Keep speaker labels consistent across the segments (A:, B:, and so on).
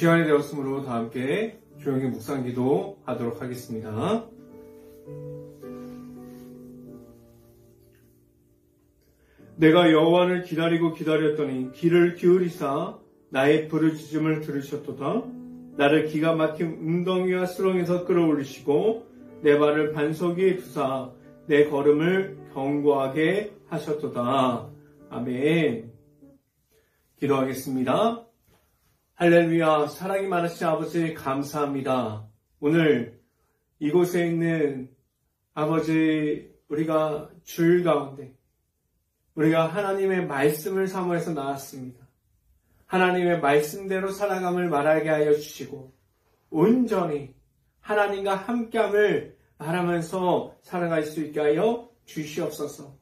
A: 시간이 되었으므로 다 함께 조용히 묵상기도 하도록 하겠습니다. 내가 여호와를 기다리고 기다렸더니 귀를 기울이사 나의 부르짖음을 들으셨도다. 나를 기가 막힌 웅덩이와 수렁에서 끌어올리시고 내 발을 반석 위에 두사 내 걸음을 견고하게 하셨도다. 아멘. 기도하겠습니다. 할렐루야. 사랑이 많으신 아버지 감사합니다. 오늘 이곳에 있는 아버지 우리가 주일 가운데 우리가 하나님의 말씀을 사모해서 나왔습니다. 하나님의 말씀대로 살아감을 말하게 하여 주시고 온전히 하나님과 함께함을 말하면서 살아갈 수 있게 하여 주시옵소서.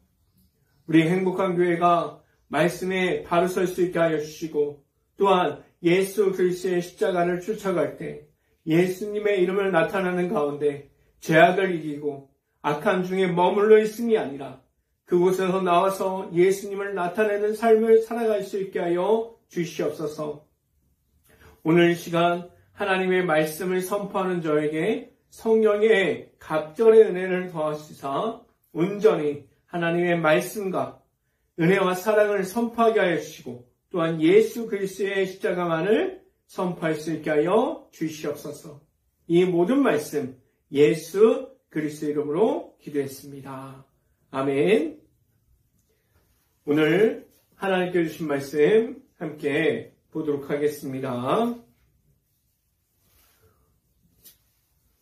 A: 우리 행복한 교회가 말씀에 바로 설 수 있게 하여 주시고 또한 예수 그리스도의 십자가를 쫓아갈 때 예수님의 이름을 나타내는 가운데 죄악을 이기고 악한 중에 머물러 있음이 아니라 그곳에서 나와서 예수님을 나타내는 삶을 살아갈 수 있게 하여 주시옵소서. 오늘 이 시간 하나님의 말씀을 선포하는 저에게 성령의 갑절의 은혜를 더하시사 온전히 하나님의 말씀과 은혜와 사랑을 선포하게 하여 주시고 또한 예수 그리스도의 십자가만을 선포할 수 있게 하여 주시옵소서. 이 모든 말씀 예수 그리스도 이름으로 기도했습니다. 아멘. 오늘 하나님께 주신 말씀 함께 보도록 하겠습니다.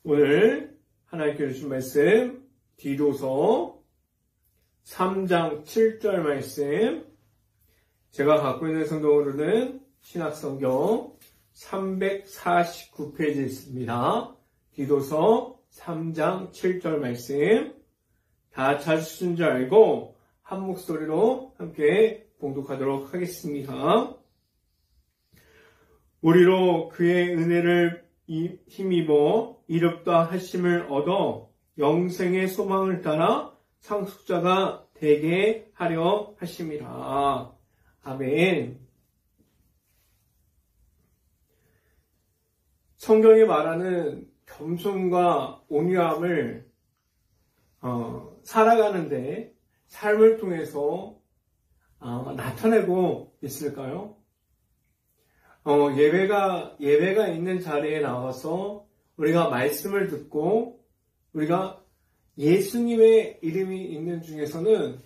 A: 오늘 하나님께 주신 말씀 디도서 3장 7절 말씀, 제가 갖고 있는 성경으로는 신약성경 349페이지에 있습니다. 디도서 3장 7절 말씀 다 찾으신 줄 알고 한 목소리로 함께 봉독하도록 하겠습니다. 우리로 그의 은혜를 힘입어 이롭다 하심을 얻어 영생의 소망을 따라 상속자가 되게 하려 하심이라. 아멘. 성경이 말하는 겸손과 온유함을 살아가는데 삶을 통해서 나타내고 있을까요? 예배가 있는 자리에 나와서 우리가 말씀을 듣고 우리가 예수님의 이름이 있는 중에서는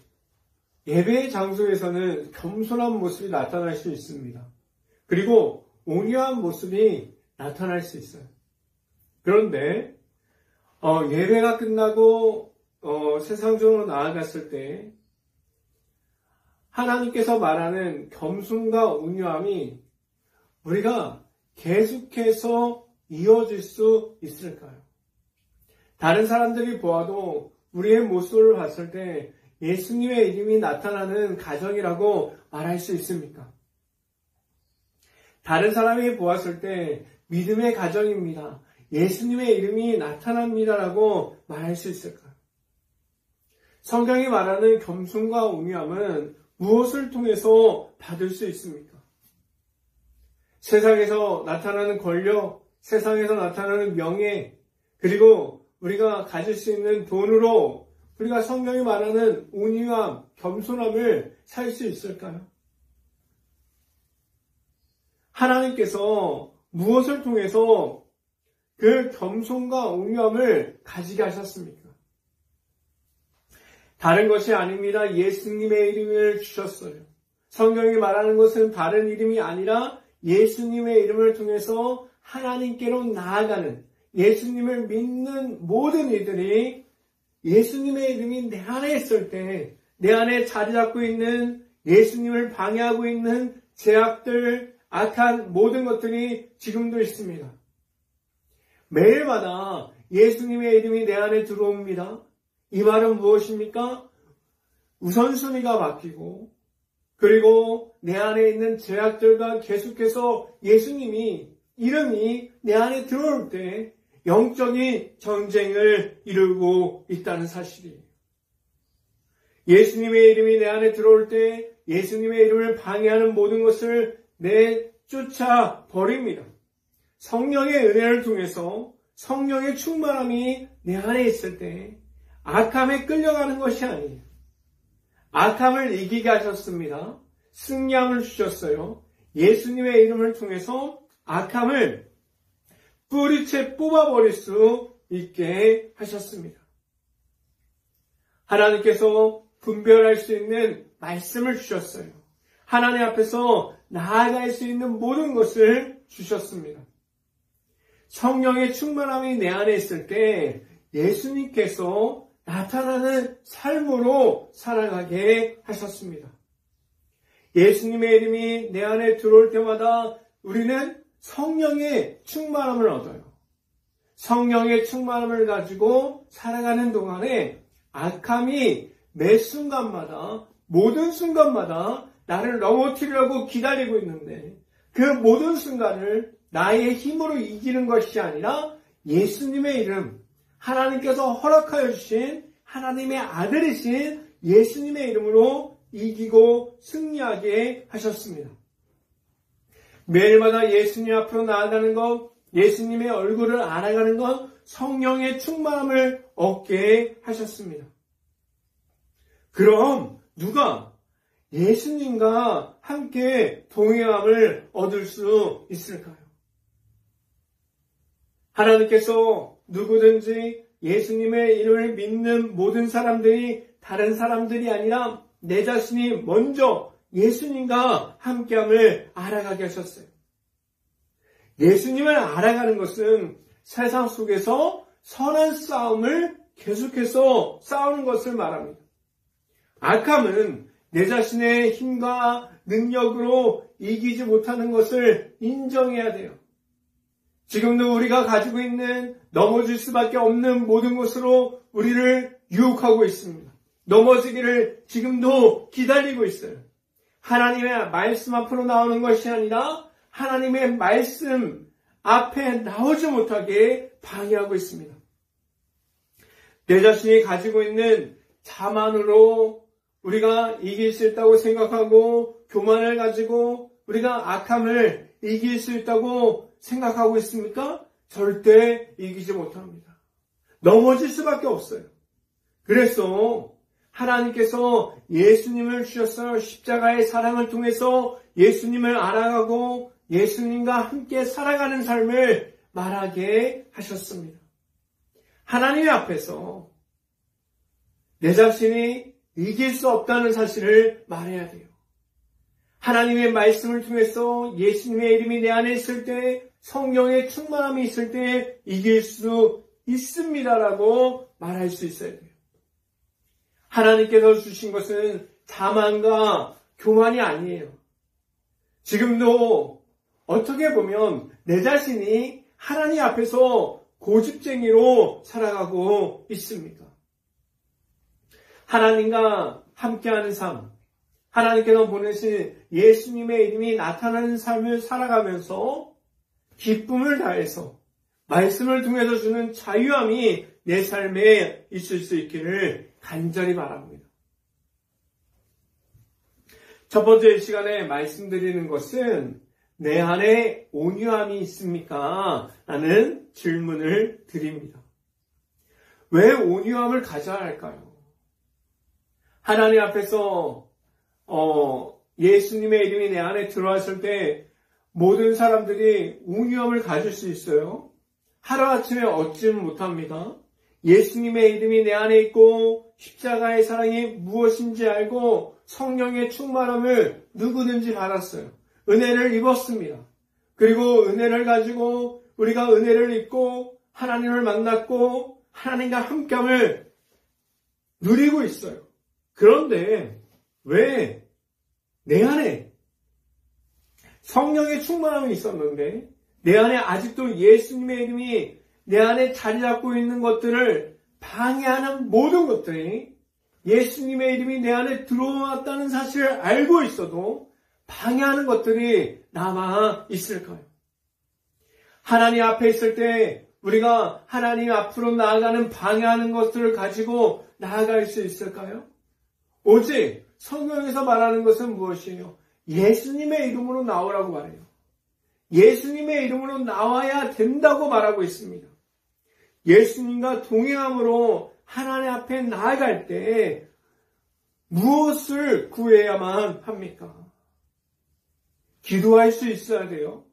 A: 예배 장소에서는 겸손한 모습이 나타날 수 있습니다. 그리고 온유한 모습이 나타날 수 있어요. 그런데 예배가 끝나고 세상적으로 나아갔을 때 하나님께서 말하는 겸손과 온유함이 우리가 계속해서 이어질 수 있을까요? 다른 사람들이 보아도 우리의 모습을 봤을 때 예수님의 이름이 나타나는 가정이라고 말할 수 있습니까? 다른 사람이 보았을 때 믿음의 가정입니다. 예수님의 이름이 나타납니다라고 말할 수 있을까요? 성경이 말하는 겸손과 온유함은 무엇을 통해서 받을 수 있습니까? 세상에서 나타나는 권력, 세상에서 나타나는 명예, 그리고 우리가 가질 수 있는 돈으로 우리가 성경이 말하는 온유함, 겸손함을 살 수 있을까요? 하나님께서 무엇을 통해서 그 겸손과 온유함을 가지게 하셨습니까? 다른 것이 아닙니다. 예수님의 이름을 주셨어요. 성경이 말하는 것은 다른 이름이 아니라 예수님의 이름을 통해서 하나님께로 나아가는, 예수님을 믿는 모든 이들이 예수님의 이름이 내 안에 있을 때 내 안에 자리 잡고 있는 예수님을 방해하고 있는 죄악들, 악한 모든 것들이 지금도 있습니다. 매일마다 예수님의 이름이 내 안에 들어옵니다. 이 말은 무엇입니까? 우선순위가 바뀌고 그리고 내 안에 있는 죄악들과 계속해서 예수님이 이름이 내 안에 들어올 때 영적인 전쟁을 이루고 있다는 사실이에요. 예수님의 이름이 내 안에 들어올 때 예수님의 이름을 방해하는 모든 것을 내쫓아 버립니다. 성령의 은혜를 통해서 성령의 충만함이 내 안에 있을 때 악함에 끌려가는 것이 아니에요. 악함을 이기게 하셨습니다. 승리함을 주셨어요. 예수님의 이름을 통해서 악함을 뿌리채 뽑아버릴 수 있게 하셨습니다. 하나님께서 분별할 수 있는 말씀을 주셨어요. 하나님 앞에서 나아갈 수 있는 모든 것을 주셨습니다. 성령의 충만함이 내 안에 있을 때 예수님께서 나타나는 삶으로 살아가게 하셨습니다. 예수님의 이름이 내 안에 들어올 때마다 우리는 성령의 충만함을 얻어요. 성령의 충만함을 가지고 살아가는 동안에 악함이 매 순간마다, 모든 순간마다 나를 넘어뜨리려고 기다리고 있는데 그 모든 순간을 나의 힘으로 이기는 것이 아니라 예수님의 이름, 하나님께서 허락하여 주신 하나님의 아들이신 예수님의 이름으로 이기고 승리하게 하셨습니다. 매일마다 예수님 앞으로 나아가는 것, 예수님의 얼굴을 알아가는 것, 성령의 충만함을 얻게 하셨습니다. 그럼 누가 예수님과 함께 동행함을 얻을 수 있을까요? 하나님께서 누구든지 예수님의 이름을 믿는 모든 사람들이 다른 사람들이 아니라 내 자신이 먼저 예수님과 함께함을 알아가게 하셨어요. 예수님을 알아가는 것은 세상 속에서 선한 싸움을 계속해서 싸우는 것을 말합니다. 악함은 내 자신의 힘과 능력으로 이기지 못하는 것을 인정해야 돼요. 지금도 우리가 가지고 있는 넘어질 수밖에 없는 모든 것으로 우리를 유혹하고 있습니다. 넘어지기를 지금도 기다리고 있어요. 하나님의 말씀 앞으로 나오는 것이 아니라 하나님의 말씀 앞에 나오지 못하게 방해하고 있습니다. 내 자신이 가지고 있는 자만으로 우리가 이길 수 있다고 생각하고 교만을 가지고 우리가 악함을 이길 수 있다고 생각하고 있습니까? 절대 이기지 못합니다. 넘어질 수밖에 없어요. 그래서 하나님께서 예수님을 주셨어요. 십자가의 사랑을 통해서 예수님을 알아가고 예수님과 함께 살아가는 삶을 말하게 하셨습니다. 하나님 앞에서 내 자신이 이길 수 없다는 사실을 말해야 돼요. 하나님의 말씀을 통해서 예수님의 이름이 내 안에 있을 때, 성령의 충만함이 있을 때 이길 수 있습니다라고 말할 수 있어야 돼요. 하나님께서 주신 것은 자만과 교만이 아니에요. 지금도 어떻게 보면 내 자신이 하나님 앞에서 고집쟁이로 살아가고 있습니다. 하나님과 함께하는 삶, 하나님께서 보내신 예수님의 이름이 나타나는 삶을 살아가면서 기쁨을 다해서 말씀을 통해서 주는 자유함이 내 삶에 있을 수 있기를 간절히 바랍니다. 첫 번째 시간에 말씀드리는 것은 내 안에 온유함이 있습니까? 라는 질문을 드립니다. 왜 온유함을 가져야 할까요? 하나님 앞에서 예수님의 이름이 내 안에 들어왔을 때 모든 사람들이 온유함을 가질 수 있어요. 하루아침에 얻지는 못합니다. 예수님의 이름이 내 안에 있고 십자가의 사랑이 무엇인지 알고 성령의 충만함을 누구든지 받았어요. 은혜를 입었습니다. 그리고 은혜를 가지고 우리가 은혜를 입고 하나님을 만났고 하나님과 함께함을 누리고 있어요. 그런데 왜 내 안에 성령의 충만함이 있었는데 내 안에 아직도 예수님의 이름이 내 안에 자리 잡고 있는 것들을 방해하는 모든 것들이 예수님의 이름이 내 안에 들어왔다는 사실을 알고 있어도 방해하는 것들이 남아 있을까요? 하나님 앞에 있을 때 우리가 하나님 앞으로 나아가는 방해하는 것들을 가지고 나아갈 수 있을까요? 오직 성경에서 말하는 것은 무엇이에요? 예수님의 이름으로 나오라고 말해요. 예수님의 이름으로 나와야 된다고 말하고 있습니다. 예수님과 동행함으로 하나님 앞에 나아갈 때 무엇을 구해야만 합니까? 기도할 수 있어야 돼요.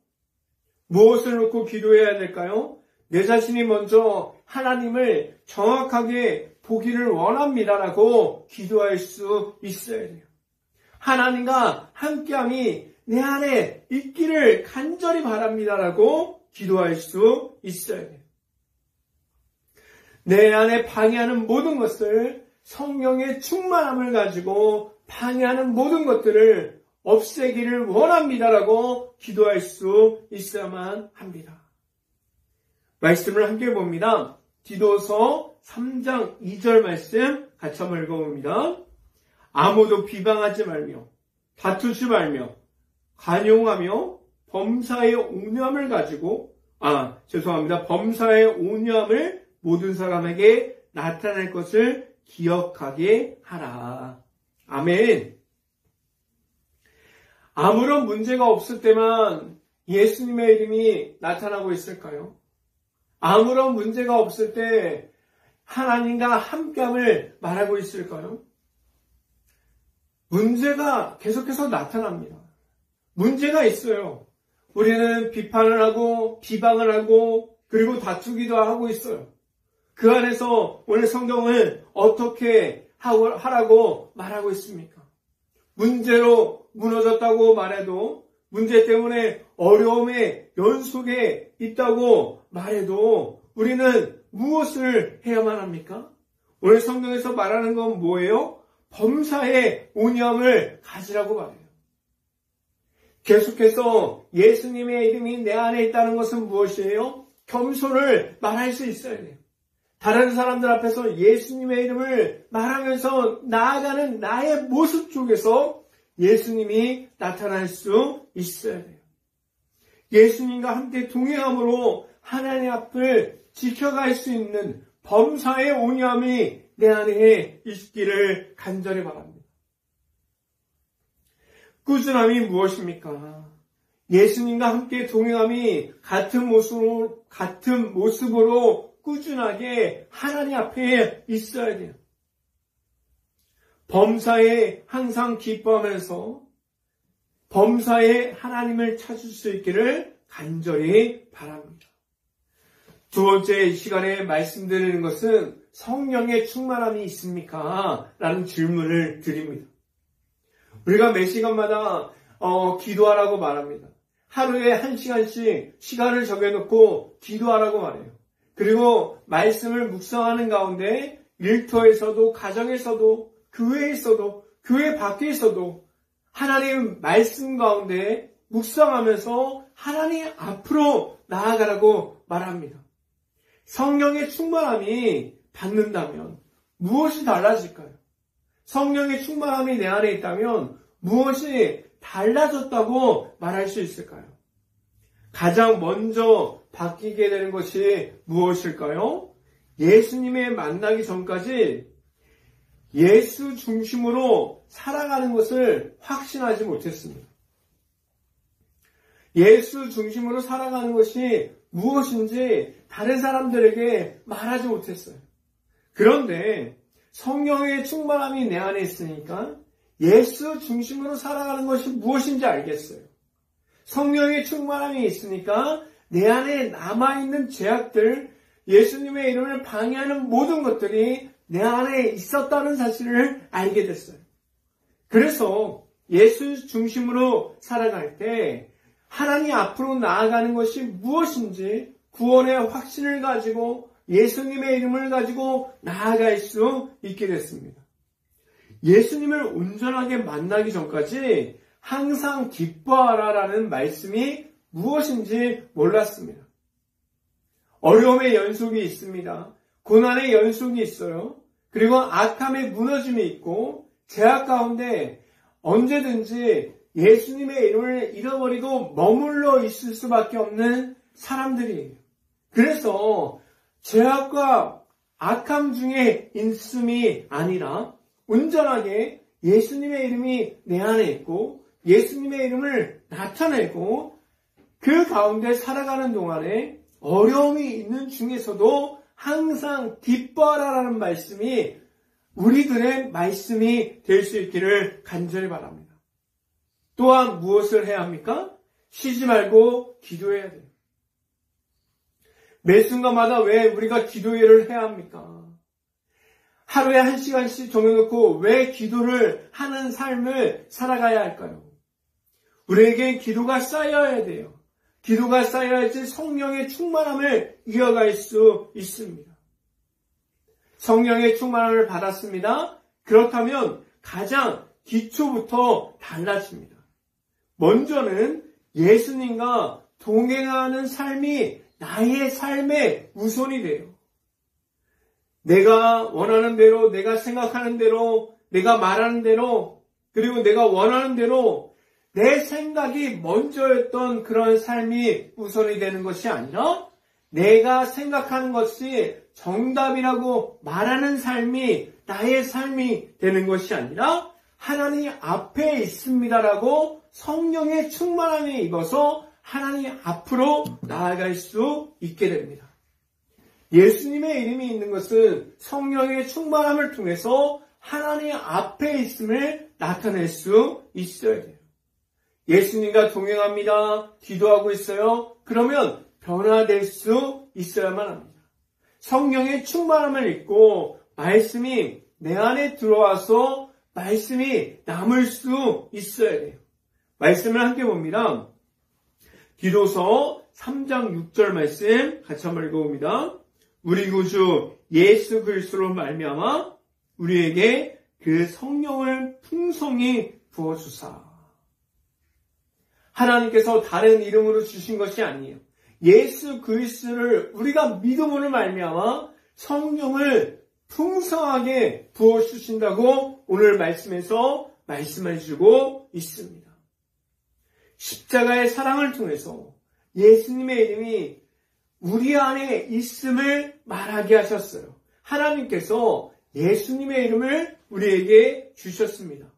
A: 무엇을 놓고 기도해야 될까요? 내 자신이 먼저 하나님을 정확하게 보기를 원합니다라고 기도할 수 있어야 돼요. 하나님과 함께함이 내 안에 있기를 간절히 바랍니다라고 기도할 수 있어야 돼요. 내 안에 방해하는 모든 것을 성령의 충만함을 가지고 방해하는 모든 것들을 없애기를 원합니다라고 기도할 수 있어야만 합니다. 말씀을 함께 봅니다. 디도서 3장 2절 말씀 같이 한번 읽어봅니다. 아무도 비방하지 말며 다투지 말며 간용하며 범사의 온유함을 가지고 범사의 온유함을 모든 사람에게 나타낼 것을 기억하게 하라. 아멘. 아무런 문제가 없을 때만 예수님의 이름이 나타나고 있을까요? 아무런 문제가 없을 때 하나님과 함께함을 말하고 있을까요? 문제가 계속해서 나타납니다. 문제가 있어요. 우리는 비판을 하고 비방을 하고 그리고 다투기도 하고 있어요. 그 안에서 오늘 성경은 어떻게 하라고 말하고 있습니까? 문제로 무너졌다고 말해도, 문제 때문에 어려움의 연속에 있다고 말해도 우리는 무엇을 해야만 합니까? 오늘 성경에서 말하는 건 뭐예요? 범사의 온유함을 가지라고 말해요. 계속해서 예수님의 이름이 내 안에 있다는 것은 무엇이에요? 겸손을 말할 수 있어야 돼요. 다른 사람들 앞에서 예수님의 이름을 말하면서 나아가는 나의 모습 속에서 예수님이 나타날 수 있어야 돼요. 예수님과 함께 동행함으로 하나님 앞을 지켜갈 수 있는 범사의 온유함이 내 안에 있기를 간절히 바랍니다. 꾸준함이 무엇입니까? 예수님과 함께 동행함이 같은 모습으로 꾸준하게 하나님 앞에 있어야 돼요. 범사에 항상 기뻐하면서 범사에 하나님을 찾을 수 있기를 간절히 바랍니다. 두 번째 시간에 말씀드리는 것은 성령의 충만함이 있습니까? 라는 질문을 드립니다. 우리가 매 시간마다 기도하라고 말합니다. 하루에 1시간씩 시간을 정해놓고 기도하라고 말해요. 그리고 말씀을 묵상하는 가운데 일터에서도 가정에서도 교회에서도 교회 밖에서도 하나님 말씀 가운데 묵상하면서 하나님 앞으로 나아가라고 말합니다. 성령의 충만함이 받는다면 무엇이 달라질까요? 성령의 충만함이 내 안에 있다면 무엇이 달라졌다고 말할 수 있을까요? 가장 먼저 바뀌게 되는 것이 무엇일까요? 예수님의 만나기 전까지 예수 중심으로 살아가는 것을 확신하지 못했습니다. 예수 중심으로 살아가는 것이 무엇인지 다른 사람들에게 말하지 못했어요. 그런데 성령의 충만함이 내 안에 있으니까 예수 중심으로 살아가는 것이 무엇인지 알겠어요. 성령의 충만함이 있으니까 내 안에 남아있는 죄악들, 예수님의 이름을 방해하는 모든 것들이 내 안에 있었다는 사실을 알게 됐어요. 그래서 예수 중심으로 살아갈 때 하나님 앞으로 나아가는 것이 무엇인지 구원의 확신을 가지고 예수님의 이름을 가지고 나아갈 수 있게 됐습니다. 예수님을 온전하게 만나기 전까지 항상 기뻐하라라는 말씀이 무엇인지 몰랐습니다. 어려움의 연속이 있습니다. 고난의 연속이 있어요. 그리고 악함의 무너짐이 있고 죄악 가운데 언제든지 예수님의 이름을 잃어버리고 머물러 있을 수밖에 없는 사람들이에요. 그래서 죄악과 악함 중에 있음이 아니라 온전하게 예수님의 이름이 내 안에 있고 예수님의 이름을 나타내고 그 가운데 살아가는 동안에 어려움이 있는 중에서도 항상 기뻐하라라는 말씀이 우리들의 말씀이 될 수 있기를 간절히 바랍니다. 또한 무엇을 해야 합니까? 쉬지 말고 기도해야 돼요. 매 순간마다 왜 우리가 기도회를 해야 합니까? 하루에 1시간씩 정해놓고 왜 기도를 하는 삶을 살아가야 할까요? 우리에게 기도가 쌓여야 돼요. 기도가 쌓여야지 성령의 충만함을 이어갈 수 있습니다. 성령의 충만함을 받았습니다. 그렇다면 가장 기초부터 달라집니다. 먼저는 예수님과 동행하는 삶이 나의 삶의 우선이 돼요. 내가 원하는 대로, 내가 생각하는 대로, 내가 말하는 대로, 그리고 내가 원하는 대로 내 생각이 먼저였던 그런 삶이 우선이 되는 것이 아니라 내가 생각하는 것이 정답이라고 말하는 삶이 나의 삶이 되는 것이 아니라 하나님 앞에 있습니다라고 성령의 충만함에 입어서 하나님 앞으로 나아갈 수 있게 됩니다. 예수님의 이름이 있는 것은 성령의 충만함을 통해서 하나님 앞에 있음을 나타낼 수 있어야 돼요. 예수님과 동행합니다. 기도하고 있어요. 그러면 변화될 수 있어야만 합니다. 성령의 충만함을 입고 말씀이 내 안에 들어와서 말씀이 남을 수 있어야 돼요. 말씀을 함께 봅니다. 디도서 3장 6절 말씀 같이 한번 읽어봅니다. 우리 구주 예수 그리스도로 말미암아 우리에게 그 성령을 풍성히 부어주사. 하나님께서 다른 이름으로 주신 것이 아니에요. 예수 그리스도를 우리가 믿음으로 말미암아 성령을 풍성하게 부어주신다고 오늘 말씀에서 말씀해 주고 있습니다. 십자가의 사랑을 통해서 예수님의 이름이 우리 안에 있음을 말하게 하셨어요. 하나님께서 예수님의 이름을 우리에게 주셨습니다.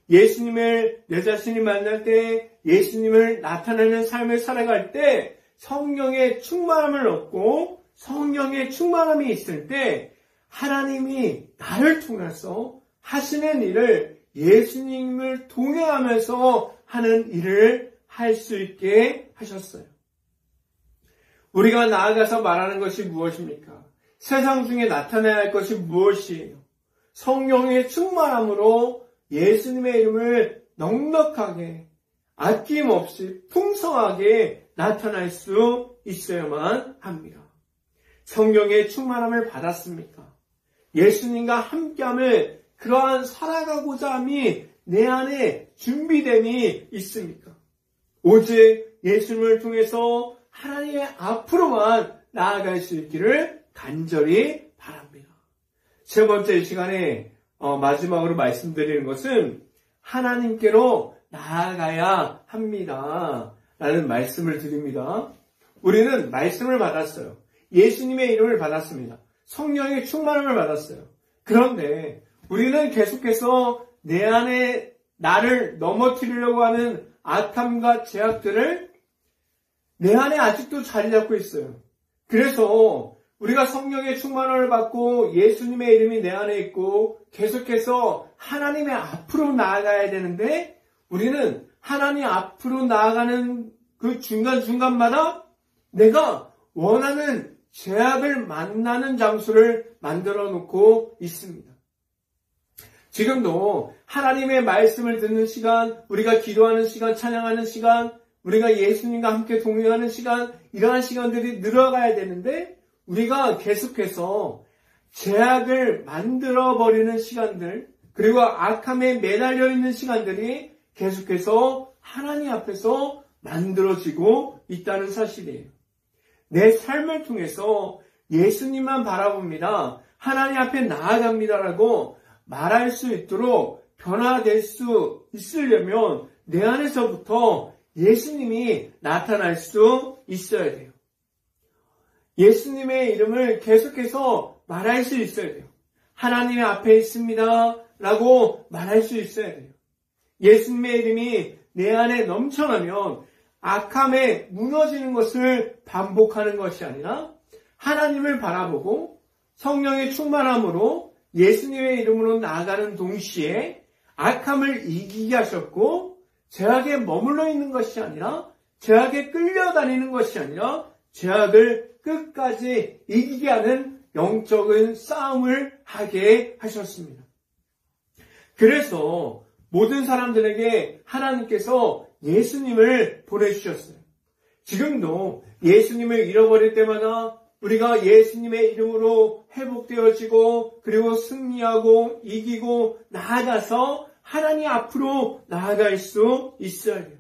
A: 예수님을 내 자신이 만날 때, 예수님을 나타내는 삶을 살아갈 때 성령의 충만함을 얻고 성령의 충만함이 있을 때 하나님이 나를 통해서 하시는 일을 예수님을 동행하면서 하는 일을 할 수 있게 하셨어요. 우리가 나아가서 말하는 것이 무엇입니까? 세상 중에 나타내야 할 것이 무엇이에요? 성령의 충만함으로 예수님의 이름을 넉넉하게 아낌없이 풍성하게 나타날 수 있어야만 합니다. 성령의 충만함을 받았습니까? 예수님과 함께함을 그러한 살아가고자 함이 내 안에 준비됨이 있습니까? 오직 예수님을 통해서 하나님의 앞으로만 나아갈 수 있기를 간절히 바랍니다. 세 번째 이 시간에 마지막으로 말씀드리는 것은 하나님께로 나아가야 합니다. 라는 말씀을 드립니다. 우리는 말씀을 받았어요. 예수님의 이름을 받았습니다. 성령의 충만함을 받았어요. 그런데 우리는 계속해서 내 안에 나를 넘어뜨리려고 하는 악함과 죄악들을 내 안에 아직도 자리 잡고 있어요. 그래서 우리가 성령의 충만함을 받고 예수님의 이름이 내 안에 있고 계속해서 하나님의 앞으로 나아가야 되는데 우리는 하나님 앞으로 나아가는 그 중간중간마다 내가 원하는 죄악을 만나는 장소를 만들어 놓고 있습니다. 지금도 하나님의 말씀을 듣는 시간, 우리가 기도하는 시간, 찬양하는 시간, 우리가 예수님과 함께 동행하는 시간, 이러한 시간들이 늘어가야 되는데 우리가 계속해서 죄악을 만들어버리는 시간들, 그리고 악함에 매달려 있는 시간들이 계속해서 하나님 앞에서 만들어지고 있다는 사실이에요. 내 삶을 통해서 예수님만 바라봅니다. 하나님 앞에 나아갑니다라고 말할 수 있도록 변화될 수 있으려면 내 안에서부터 예수님이 나타날 수 있어야 돼요. 예수님의 이름을 계속해서 말할 수 있어야 돼요. 하나님의 앞에 있습니다 라고 말할 수 있어야 돼요. 예수님의 이름이 내 안에 넘쳐나면 악함에 무너지는 것을 반복하는 것이 아니라 하나님을 바라보고 성령의 충만함으로 예수님의 이름으로 나아가는 동시에 악함을 이기게 하셨고 죄악에 머물러 있는 것이 아니라 죄악에 끌려다니는 것이 아니라 죄악을 끝까지 이기게 하는 영적인 싸움을 하게 하셨습니다. 그래서 모든 사람들에게 하나님께서 예수님을 보내주셨어요. 지금도 예수님을 잃어버릴 때마다 우리가 예수님의 이름으로 회복되어지고 그리고 승리하고 이기고 나아가서 하나님 앞으로 나아갈 수 있어야 돼요.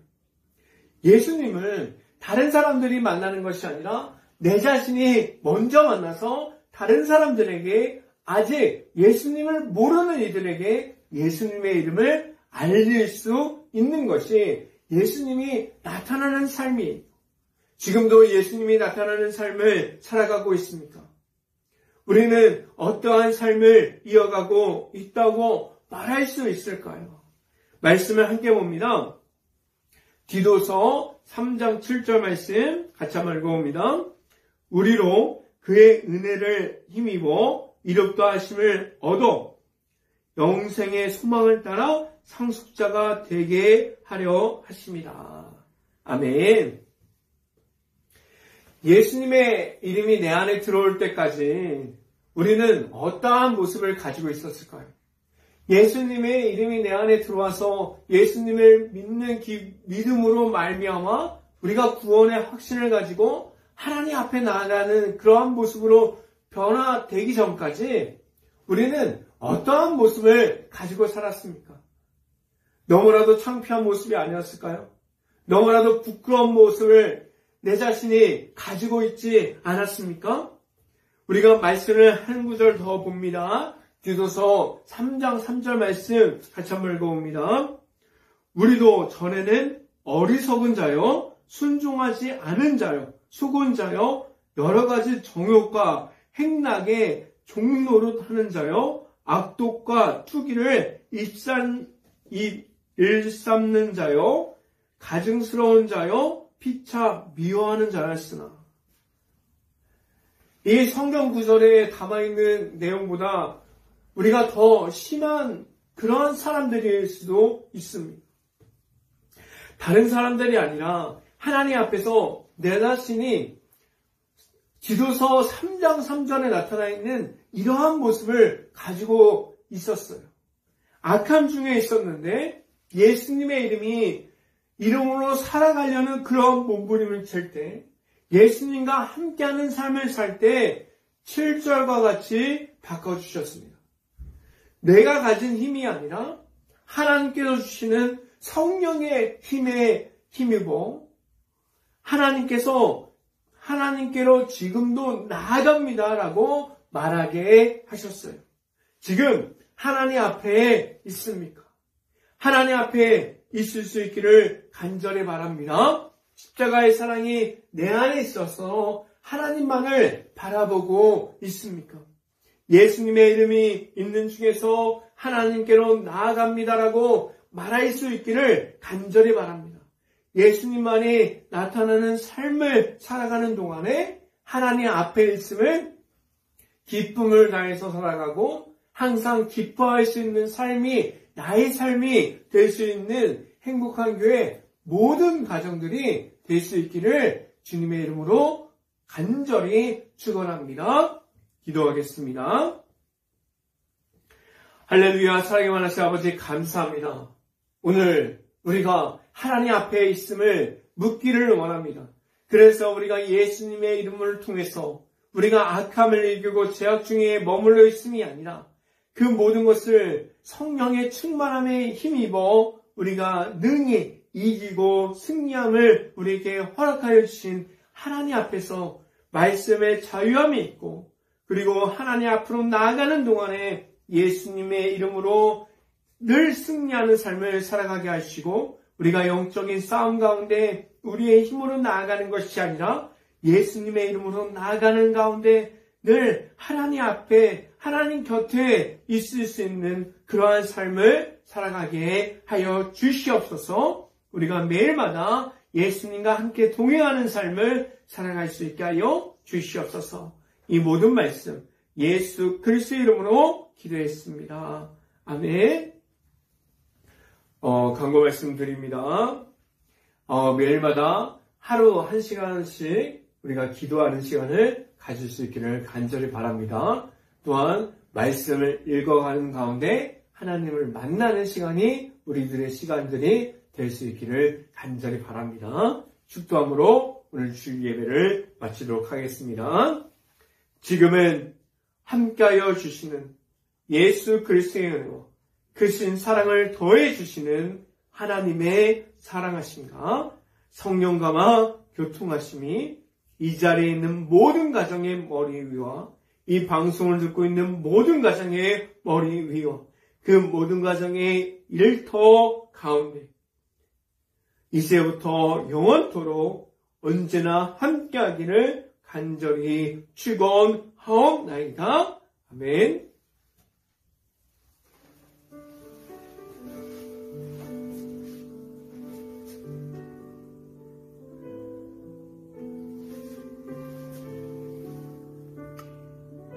A: 예수님을 다른 사람들이 만나는 것이 아니라 내 자신이 먼저 만나서 다른 사람들에게 아직 예수님을 모르는 이들에게 예수님의 이름을 알릴 수 있는 것이 예수님이 나타나는 삶이에요. 지금도 예수님이 나타나는 삶을 살아가고 있습니까? 우리는 어떠한 삶을 이어가고 있다고 말할 수 있을까요? 말씀을 함께 봅니다. 디도서 3장 7절 말씀 같이 한번 읽어봅니다. 우리로 그의 은혜를 힘입어 이롭다 하심을 얻어 영생의 소망을 따라 상속자가 되게 하려 하십니다. 아멘. 예수님의 이름이 내 안에 들어올 때까지 우리는 어떠한 모습을 가지고 있었을까요? 예수님의 이름이 내 안에 들어와서 예수님을 믿는 믿음으로 말미암아 우리가 구원의 확신을 가지고 하나님 앞에 나아가는 그러한 모습으로 변화되기 전까지 우리는 어떠한 모습을 가지고 살았습니까? 너무나도 창피한 모습이 아니었을까요? 너무나도 부끄러운 모습을 내 자신이 가지고 있지 않았습니까? 우리가 말씀을 한 구절 더 봅니다. 디도서 3장 3절 말씀 같이 한번 읽어봅니다. 우리도 전에는 어리석은 자요, 순종하지 않은 자요, 수고한 자요, 여러 가지 정욕과 행락에 종노릇하는 자요, 악독과 투기를 일삼는 자요, 가증스러운 자요, 피차 미워하는 자였으나. 이 성경 구절에 담아있는 내용보다 우리가 더 심한 그러한 사람들일 수도 있습니다. 다른 사람들이 아니라 하나님 앞에서 내 자신이 디도서 3장 3절에 나타나 있는 이러한 모습을 가지고 있었어요. 악함 중에 있었는데 예수님의 이름으로 살아가려는 그런 몸부림을 칠 때 예수님과 함께하는 삶을 살 때 7절과 같이 바꿔주셨습니다. 내가 가진 힘이 아니라 하나님께서 주시는 성령의 힘에 힘입어 하나님께로 지금도 나아갑니다라고 말하게 하셨어요. 지금 하나님 앞에 있습니까? 하나님 앞에 있을 수 있기를 간절히 바랍니다. 십자가의 사랑이 내 안에 있어서 하나님만을 바라보고 있습니까? 예수님의 이름이 있는 중에서 하나님께로 나아갑니다라고 말할 수 있기를 간절히 바랍니다. 예수님만이 나타나는 삶을 살아가는 동안에 하나님 앞에 있음을 기쁨을 다해서 살아가고 항상 기뻐할 수 있는 삶이 나의 삶이 될 수 있는 행복한 교회 모든 가정들이 될 수 있기를 주님의 이름으로 간절히 축원합니다. 기도하겠습니다. 할렐루야. 사랑의 많으신 아버지 감사합니다. 오늘 우리가 하나님 앞에 있음을 묻기를 원합니다. 그래서 우리가 예수님의 이름을 통해서 우리가 악함을 이기고 죄악 중에 머물러 있음이 아니라 그 모든 것을 성령의 충만함에 힘입어 우리가 능히 이기고 승리함을 우리에게 허락하여 주신 하나님 앞에서 말씀의 자유함이 있고 그리고 하나님 앞으로 나아가는 동안에 예수님의 이름으로 늘 승리하는 삶을 살아가게 하시고 우리가 영적인 싸움 가운데 우리의 힘으로 나아가는 것이 아니라 예수님의 이름으로 나아가는 가운데 늘 하나님 앞에 하나님 곁에 있을 수 있는 그러한 삶을 살아가게 하여 주시옵소서. 우리가 매일마다 예수님과 함께 동행하는 삶을 살아갈 수 있게 하여 주시옵소서. 이 모든 말씀 예수 그리스도의 이름으로 기도했습니다. 아멘. 광고 말씀드립니다. 매일마다 하루 1시간씩 우리가 기도하는 시간을 가질 수 있기를 간절히 바랍니다. 또한 말씀을 읽어가는 가운데 하나님을 만나는 시간이 우리들의 시간들이 될 수 있기를 간절히 바랍니다. 축도함으로 오늘 주일 예배를 마치도록 하겠습니다. 지금은 함께하여 주시는 예수 그리스도의 은혜와 크신 사랑을 더해 주시는 하나님의 사랑하심과 성령과만 교통하심이 이 자리에 있는 모든 가정의 머리 위와 이 방송을 듣고 있는 모든 가정의 머리 위와 그 모든 가정의 일터 가운데 이제부터 영원토록 언제나 함께하기를 간절히 축원하옵나이다. 아멘.